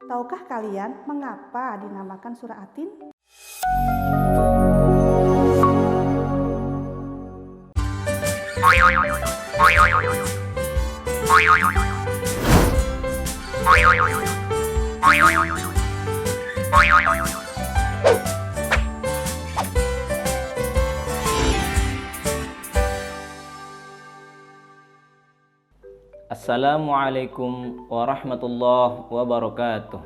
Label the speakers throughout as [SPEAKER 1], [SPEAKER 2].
[SPEAKER 1] Tahukah kalian mengapa dinamakan surah At-Tin?
[SPEAKER 2] Assalamualaikum warahmatullahi wabarakatuh.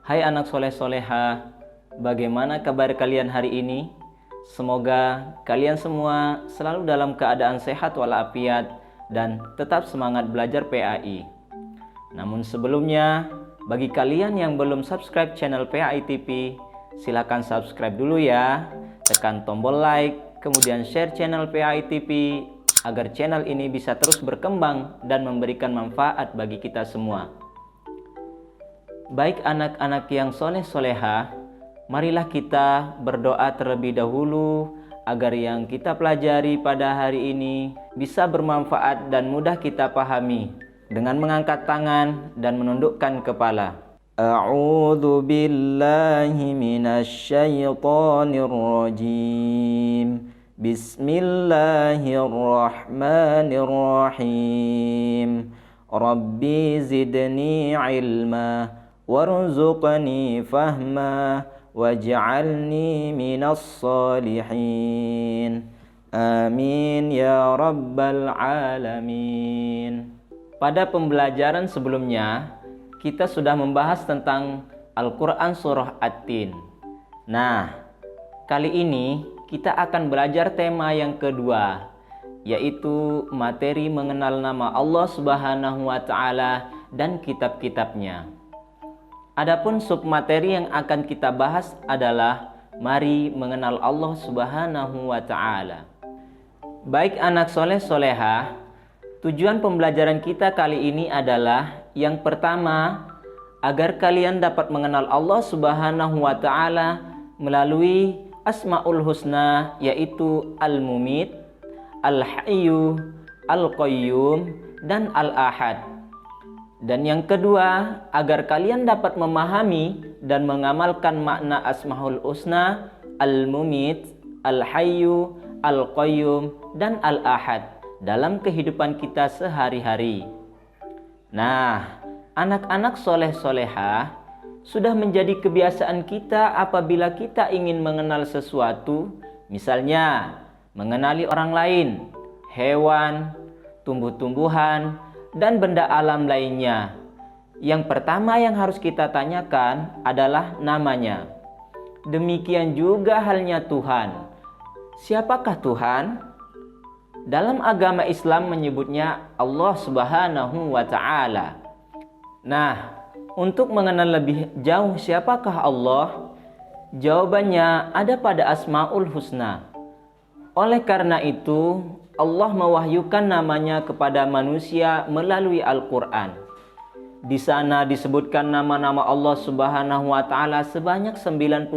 [SPEAKER 2] Hai anak soleh-soleha, bagaimana kabar kalian hari ini? Semoga kalian semua selalu dalam keadaan sehat walafiat dan tetap semangat belajar PAI. Namun sebelumnya, bagi kalian yang belum subscribe channel PAI TV, silakan subscribe dulu ya. Tekan tombol like, kemudian share channel PAI TV agar channel ini bisa terus berkembang dan memberikan manfaat bagi kita semua. Baik anak-anak yang soleh-soleha, marilah kita berdoa terlebih dahulu agar yang kita pelajari pada hari ini bisa bermanfaat dan mudah kita pahami dengan mengangkat tangan dan menundukkan kepala. A'udzu billahi minasyaitonir rajim. Bismillahirrahmanirrahim. Rabbi zidni ilma warzuqni fahma waj'alni minas salihin. Amin ya rabbal alamin. Pada pembelajaran sebelumnya, kita sudah membahas tentang Al-Quran Surah At-Tin. Nah, kali ini kita akan belajar tema yang kedua, yaitu materi mengenal nama Allah Subhanahu wa Ta'ala dan kitab-kitabnya. Adapun submateri yang akan kita bahas adalah mari mengenal Allah Subhanahu wa Ta'ala. Baik anak soleh-soleha, tujuan pembelajaran kita kali ini adalah yang pertama, agar kalian dapat mengenal Allah Subhanahu wa Ta'ala melalui Asmaul Husna, yaitu Al-Mumit, Al-Hayyu, Al-Qayyum, dan Al-Ahad. Dan yang kedua, agar kalian dapat memahami dan mengamalkan makna Asmaul Husna, Al-Mumit, Al-Hayyu, Al-Qayyum, dan Al-Ahad dalam kehidupan kita sehari-hari. Nah, anak-anak soleh-solehah, sudah menjadi kebiasaan kita apabila kita ingin mengenal sesuatu, misalnya mengenali orang lain, hewan, tumbuh-tumbuhan, dan benda alam lainnya. Yang pertama yang harus kita tanyakan adalah namanya. Demikian juga halnya Tuhan. Siapakah Tuhan? Dalam agama Islam menyebutnya Allah Subhanahu wa Ta'ala. Nah, untuk mengenal lebih jauh siapakah Allah, jawabannya ada pada Asmaul Husna. Oleh karena itu, Allah mewahyukan namanya kepada manusia melalui Al-Quran. Di sana disebutkan nama-nama Allah Subhanahu wa Ta'ala sebanyak 99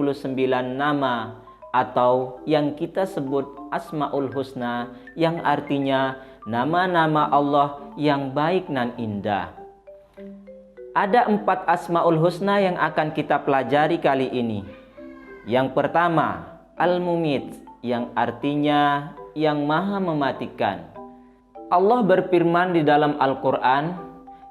[SPEAKER 2] nama, atau yang kita sebut Asmaul Husna, yang artinya nama-nama Allah yang baik dan indah. Ada 4 Asmaul Husna yang akan kita pelajari kali ini. Yang pertama, Al-Mumit, yang artinya yang maha mematikan. Allah berfirman di dalam Al-Quran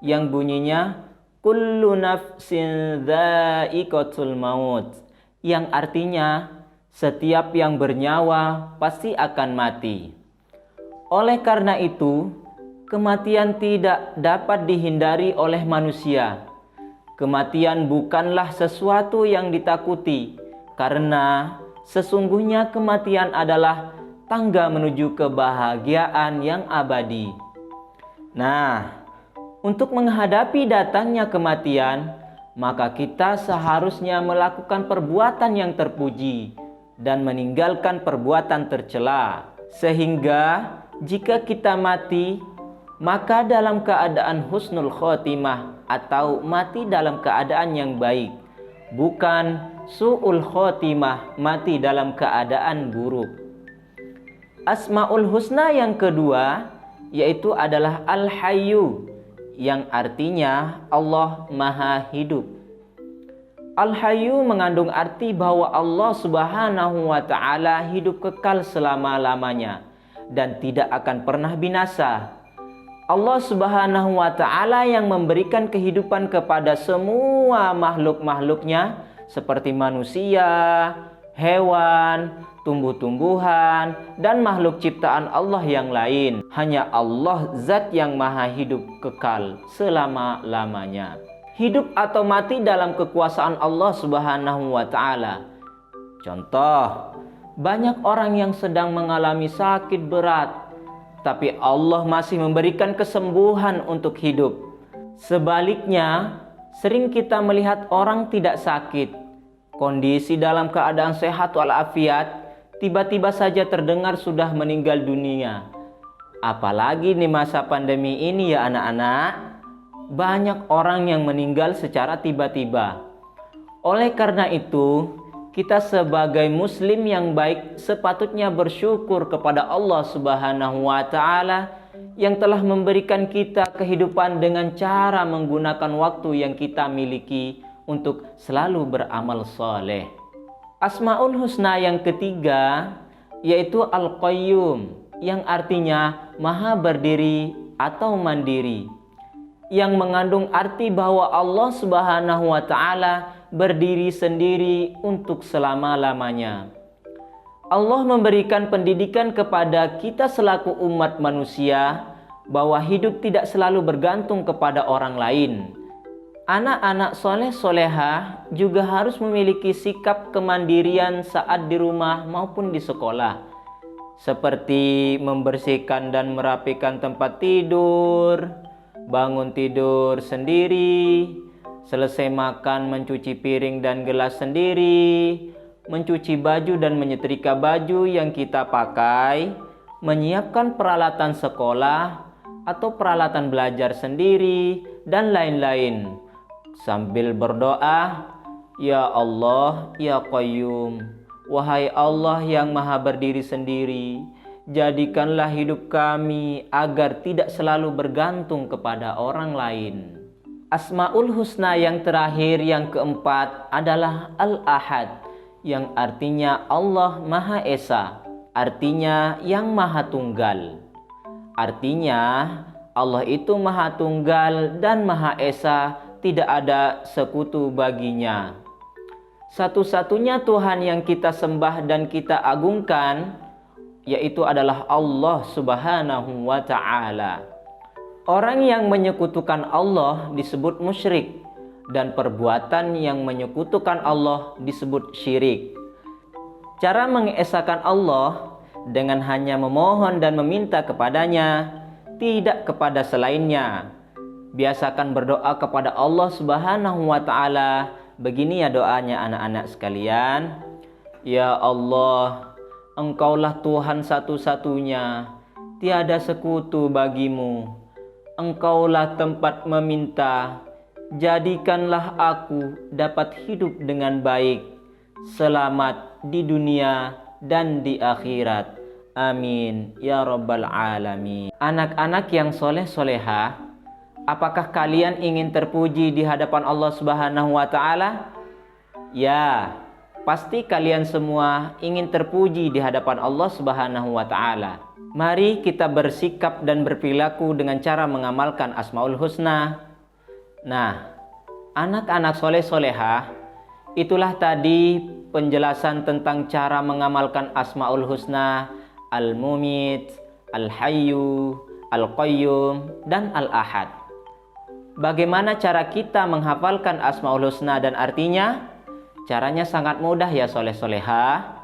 [SPEAKER 2] yang bunyinya Kullu nafsin dha'iqatul maut, yang artinya setiap yang bernyawa pasti akan mati. Oleh karena itu, kematian tidak dapat dihindari oleh manusia. Kematian bukanlah sesuatu yang ditakuti, karena sesungguhnya kematian adalah tangga menuju kebahagiaan yang abadi. Nah, untuk menghadapi datangnya kematian, maka kita seharusnya melakukan perbuatan yang terpuji dan meninggalkan perbuatan tercela. Sehingga jika kita mati, maka dalam keadaan husnul khotimah atau mati dalam keadaan yang baik, bukan su'ul khotimah, mati dalam keadaan buruk. Asmaul Husna yang kedua yaitu adalah Al-Hayyu, yang artinya Allah Maha Hidup. Al-Hayyu mengandung arti bahwa Allah Subhanahu wa Ta'ala hidup kekal selama-lamanya dan tidak akan pernah binasa. Allah Subhanahu wa Ta'ala yang memberikan kehidupan kepada semua makhluk-makhluknya seperti manusia, hewan, tumbuh-tumbuhan, dan makhluk ciptaan Allah yang lain. Hanya Allah zat yang maha hidup kekal selama-lamanya. Hidup atau mati dalam kekuasaan Allah Subhanahu wa Ta'ala. Contoh, banyak orang yang sedang mengalami sakit berat, tapi Allah masih memberikan kesembuhan untuk hidup. Sebaliknya, sering kita melihat orang tidak sakit, kondisi dalam keadaan sehat walafiat, tiba-tiba saja terdengar sudah meninggal dunia. Apalagi di masa pandemi ini ya anak-anak, banyak orang yang meninggal secara tiba-tiba. Oleh karena itu, kita sebagai muslim yang baik sepatutnya bersyukur kepada Allah Subhanahu wa Ta'ala yang telah memberikan kita kehidupan dengan cara menggunakan waktu yang kita miliki untuk selalu beramal soleh. Asmaul Husna yang ketiga yaitu Al-Qayyum, yang artinya maha berdiri atau mandiri, yang mengandung arti bahwa Allah Subhanahu wa Ta'ala berdiri sendiri untuk selama-lamanya. Allah memberikan pendidikan kepada kita selaku umat manusia bahwa hidup tidak selalu bergantung kepada orang lain. Anak-anak soleh solehah juga harus memiliki sikap kemandirian saat di rumah maupun di sekolah, seperti membersihkan dan merapikan tempat tidur, bangun tidur sendiri, selesai makan mencuci piring dan gelas sendiri, mencuci baju dan menyetrika baju yang kita pakai, menyiapkan peralatan sekolah atau peralatan belajar sendiri, dan lain-lain. Sambil berdoa, Ya Allah, Ya Qayyum, wahai Allah yang maha berdiri sendiri, jadikanlah hidup kami agar tidak selalu bergantung kepada orang lain. Asmaul Husna yang terakhir yang keempat adalah Al-Ahad, yang artinya Allah Maha Esa, artinya yang Maha Tunggal. Artinya Allah itu Maha Tunggal dan Maha Esa, tidak ada sekutu baginya. Satu-satunya Tuhan yang kita sembah dan kita agungkan yaitu adalah Allah Subhanahu wa Ta'ala. Orang yang menyekutukan Allah disebut musyrik, dan perbuatan yang menyekutukan Allah disebut syirik. Cara mengesakan Allah dengan hanya memohon dan meminta kepadanya, tidak kepada selainnya. Biasakan berdoa kepada Allah Subhanahu wa Ta'ala. Begini ya doanya anak-anak sekalian. Ya Allah, Engkaulah Tuhan satu-satunya, tiada sekutu bagimu. Engkaulah tempat meminta, jadikanlah aku dapat hidup dengan baik, selamat di dunia dan di akhirat. Amin ya rabbal alamin. Anak-anak yang soleh-solehah, apakah kalian ingin terpuji di hadapan Allah Subhanahu wa Ta'ala? Ya, pasti kalian semua ingin terpuji di hadapan Allah Subhanahu wa Ta'ala. Mari kita bersikap dan berperilaku dengan cara mengamalkan Asmaul Husna. Nah, anak-anak soleh-solehah, itulah tadi penjelasan tentang cara mengamalkan Asmaul Husna, Al-Mumit, Al-Hayyu, Al-Qayyum, dan Al-Ahad. Bagaimana cara kita menghafalkan Asmaul Husna dan artinya? Caranya sangat mudah ya soleh-solehah.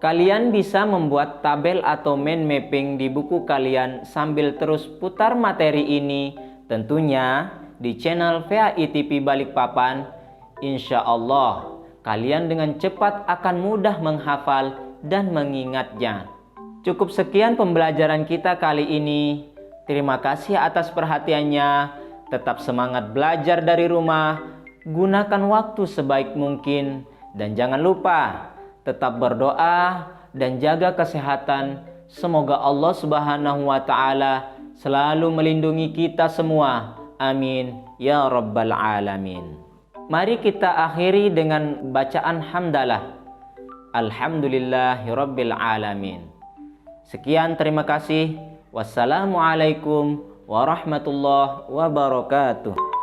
[SPEAKER 2] Kalian bisa membuat tabel atau mind mapping di buku kalian sambil terus putar materi ini, tentunya di channel VAI TV Balikpapan. Insya Allah kalian dengan cepat akan mudah menghafal dan mengingatnya. Cukup sekian pembelajaran kita kali ini. Terima kasih atas perhatiannya. Tetap semangat belajar dari rumah. Gunakan waktu sebaik mungkin. Dan jangan lupa tetap berdoa dan jaga kesehatan. Semoga Allah Subhanahu wa Ta'ala selalu melindungi kita semua. Amin ya rabbal alamin. Mari kita akhiri dengan bacaan hamdalah. Alhamdulillahirabbil alamin. Sekian, terima kasih. Wassalamualaikum warahmatullahi wabarakatuh.